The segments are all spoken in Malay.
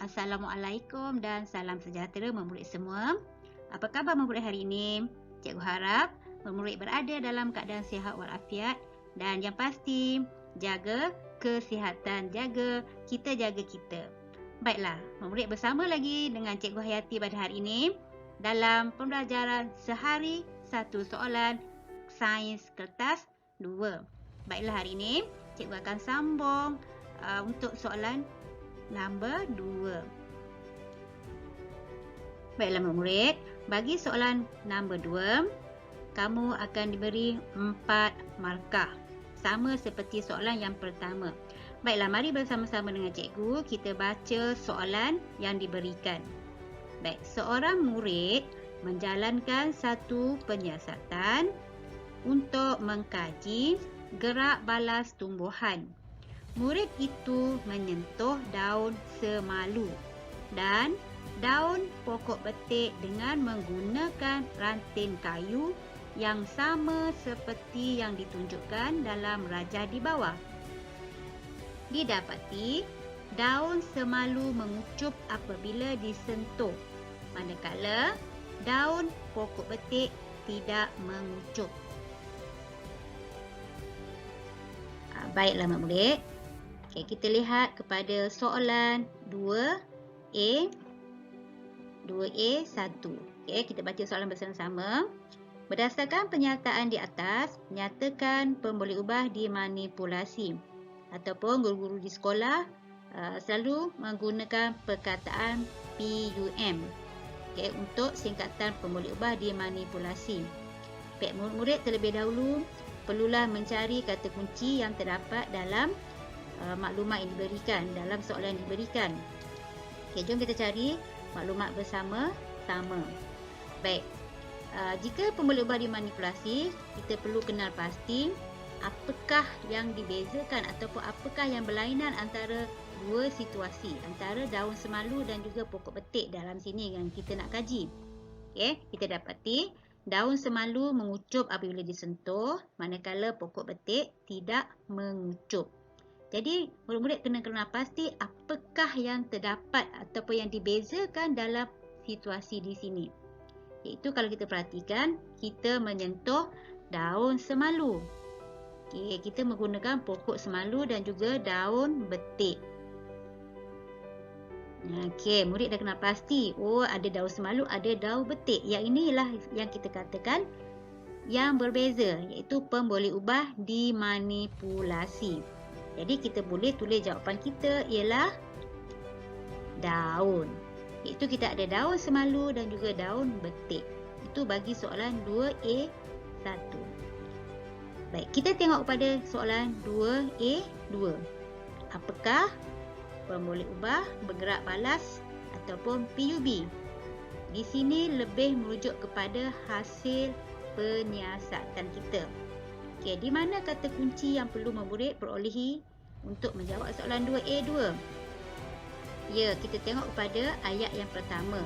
Assalamualaikum dan salam sejahtera memurid semua. Apa khabar memurid hari ini? Cikgu harap memurid berada dalam keadaan sihat walafiat dan yang pasti jaga kesihatan, jaga kita. Baiklah, memurid bersama lagi dengan Cikgu Hayati pada hari ini dalam pembelajaran sehari satu soalan sains kertas 2. Baiklah, hari ini Cikgu akan sambung untuk soalan nombor 2. Baiklah murid, bagi soalan nombor 2, kamu akan diberi 4 markah. Sama seperti soalan yang pertama. Baiklah, mari bersama-sama dengan cikgu kita baca soalan yang diberikan. Baik, seorang murid menjalankan satu penyiasatan untuk mengkaji gerak balas tumbuhan. Murid itu menyentuh daun semalu dan daun pokok betik dengan menggunakan ranting kayu yang sama seperti yang ditunjukkan dalam rajah di bawah. Didapati daun semalu mengucup apabila disentuh, manakala daun pokok betik tidak mengucup. Baiklah murid. Kita lihat kepada soalan 2A 1. Kita baca soalan bersama-sama. Berdasarkan pernyataan di atas, nyatakan pemboleh ubah dimanipulasi. Ataupun guru-guru di sekolah selalu menggunakan perkataan PUM untuk singkatan pemboleh ubah dimanipulasi. Baik, murid terlebih dahulu perlulah mencari kata kunci yang terdapat dalam maklumat yang diberikan, dalam soalan yang diberikan. Jom kita cari maklumat bersama-sama. Baik, jika pemboleh ubah dimanipulasi, kita perlu kenal pasti apakah yang dibezakan ataupun apakah yang berlainan antara dua situasi, antara daun semalu dan juga pokok betik dalam sini yang kita nak kaji. Kita dapati daun semalu mengucup apabila disentuh, manakala pokok betik tidak mengucup. Jadi, murid-murid kena kenal pasti apakah yang terdapat ataupun yang dibezakan dalam situasi di sini. Iaitu kalau kita perhatikan, kita menyentuh daun semalu. Kita menggunakan pokok semalu dan juga daun betik. Murid dah kenal pasti. Ada daun semalu, ada daun betik. Yang inilah yang kita katakan yang berbeza, iaitu pemboleh ubah dimanipulasi. Jadi kita boleh tulis jawapan kita ialah daun. Iaitu kita ada daun semalu dan juga daun betik. Itu bagi soalan 2A1. Baik, kita tengok pada soalan 2A2. Apakah pemboleh ubah bergerak balas ataupun PUB? Di sini lebih merujuk kepada hasil penyiasatan kita. Di mana kata kunci yang perlu murid perolehi untuk menjawab soalan 2A2? Kita tengok kepada ayat yang pertama.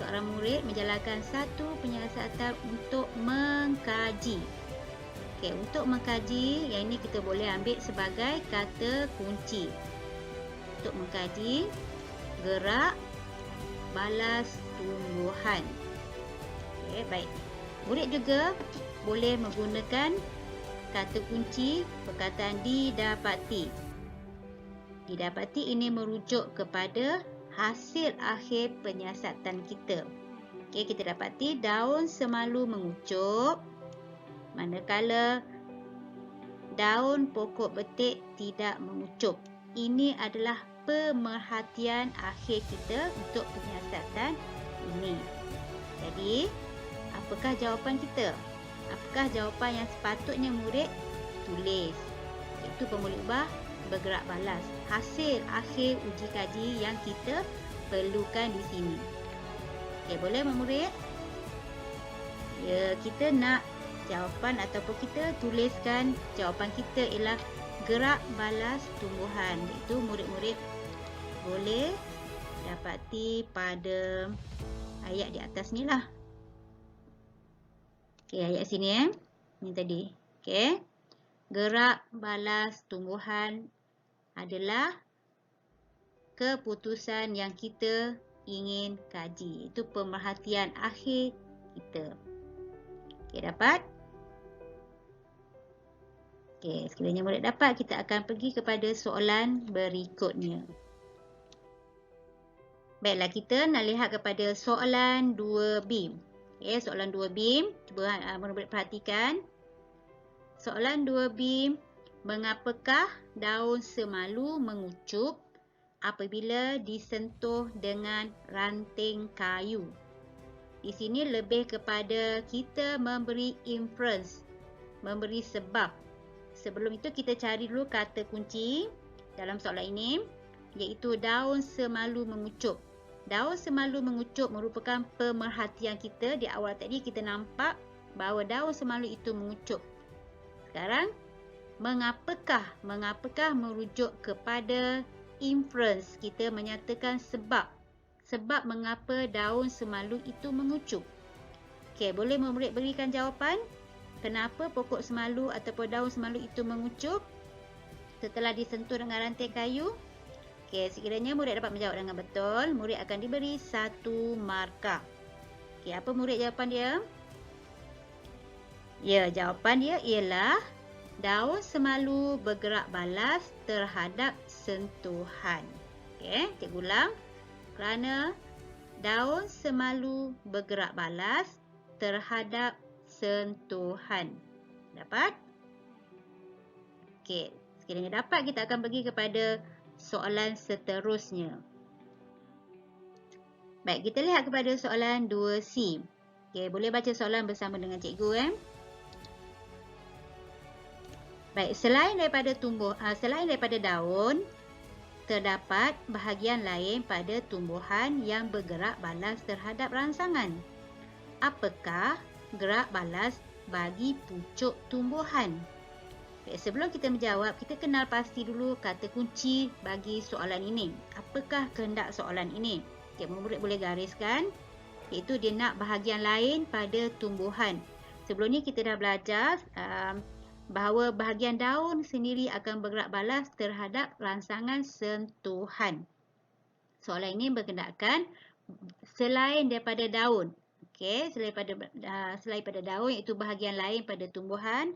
Seorang murid menjalankan satu penyiasatan untuk mengkaji. Untuk mengkaji, yang ini kita boleh ambil sebagai kata kunci. Untuk mengkaji gerak balas tumbuhan. Baik. Murid juga boleh menggunakan kata kunci perkataan didapati. Didapati ini merujuk kepada hasil akhir penyiasatan kita. Kita dapati daun semalu mengucup, manakala daun pokok betik tidak mengucup. Ini adalah pemerhatian akhir kita untuk penyiasatan ini. Jadi, apakah jawapan kita? Apakah jawapan yang sepatutnya murid tulis? Itu pemboleh ubah bergerak balas. Hasil akhir uji kaji yang kita perlukan di sini. Boleh murid? Kita nak jawapan ataupun kita tuliskan jawapan kita ialah gerak balas tumbuhan. Itu murid-murid boleh dapati pada ayat di atas ni lah. Ayat sini Ini tadi. Gerak balas tumbuhan adalah keputusan yang kita ingin kaji. Itu pemerhatian akhir kita. Okey, dapat? Okey, sekiranya murid dapat, kita akan pergi kepada soalan berikutnya. Baiklah, kita nak lihat kepada soalan 2B. Okey, soalan 2B, cuba murid-murid perhatikan. Soalan 2B, mengapakah daun semalu mengucup apabila disentuh dengan ranting kayu? Di sini lebih kepada kita memberi inference, memberi sebab. Sebelum itu kita cari dulu kata kunci dalam soalan ini, iaitu daun semalu mengucup. Daun semalu mengucup merupakan pemerhatian kita. Di awal tadi kita nampak bahawa daun semalu itu mengucup. Sekarang, mengapakah merujuk kepada inference, kita menyatakan sebab. Sebab mengapa daun semalu itu mengucup. Okey, boleh murid berikan jawapan? Kenapa pokok semalu ataupun daun semalu itu mengucup setelah disentuh dengan ranting kayu? Okey, sekiranya murid dapat menjawab dengan betul, murid akan diberi 1 markah. Okey, apa murid jawapan dia? Ya, jawapan dia ialah daun semalu bergerak balas terhadap sentuhan. Okey, cikgu ulang. Kerana daun semalu bergerak balas terhadap sentuhan. Dapat? Okey, sekiranya dapat, kita akan pergi kepada soalan seterusnya. Baik, kita lihat kepada soalan 2C. Okey, boleh baca soalan bersama dengan cikgu. Baik, selain daripada daun, terdapat bahagian lain pada tumbuhan yang bergerak balas terhadap rangsangan. Apakah gerak balas bagi pucuk tumbuhan? Baik, sebelum kita menjawab, kita kenal pasti dulu kata kunci bagi soalan ini. Apakah kehendak soalan ini? Okay, murid boleh gariskan, iaitu dia nak bahagian lain pada tumbuhan. Sebelum ni kita dah belajar bahawa bahagian daun sendiri akan bergerak balas terhadap rangsangan sentuhan. Soalan ini berkendakkan selain daripada daun. Okey, selain pada daun, iaitu bahagian lain pada tumbuhan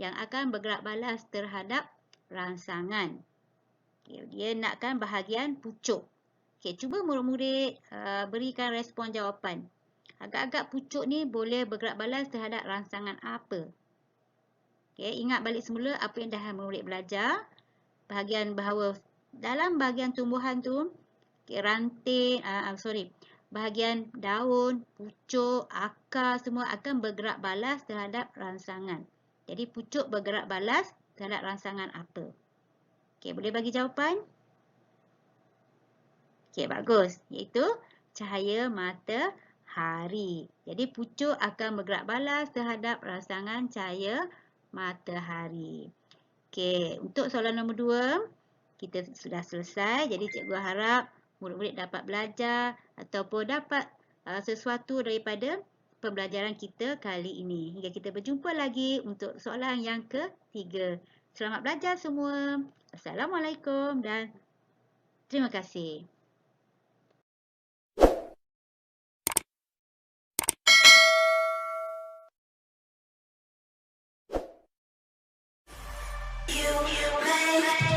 yang akan bergerak balas terhadap rangsangan. Okey, dia nakkan bahagian pucuk. Okey, cuba murid-murid berikan respon jawapan. Agak-agak pucuk ni boleh bergerak balas terhadap rangsangan apa? Okay, ingat balik semula apa yang dah murid belajar. Dalam bahagian tumbuhan tu, bahagian daun, pucuk, akar semua akan bergerak balas terhadap rangsangan. Jadi pucuk bergerak balas terhadap rangsangan apa? Okay, boleh bagi jawapan? Okay, bagus. Iaitu cahaya matahari. Jadi pucuk akan bergerak balas terhadap rangsangan cahaya matahari. Okey, untuk soalan nombor 2, kita sudah selesai. Jadi cikgu harap murid-murid dapat belajar ataupun dapat sesuatu daripada pembelajaran kita kali ini. Hingga kita berjumpa lagi untuk soalan yang ketiga. Selamat belajar semua. Assalamualaikum dan terima kasih. You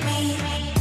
make me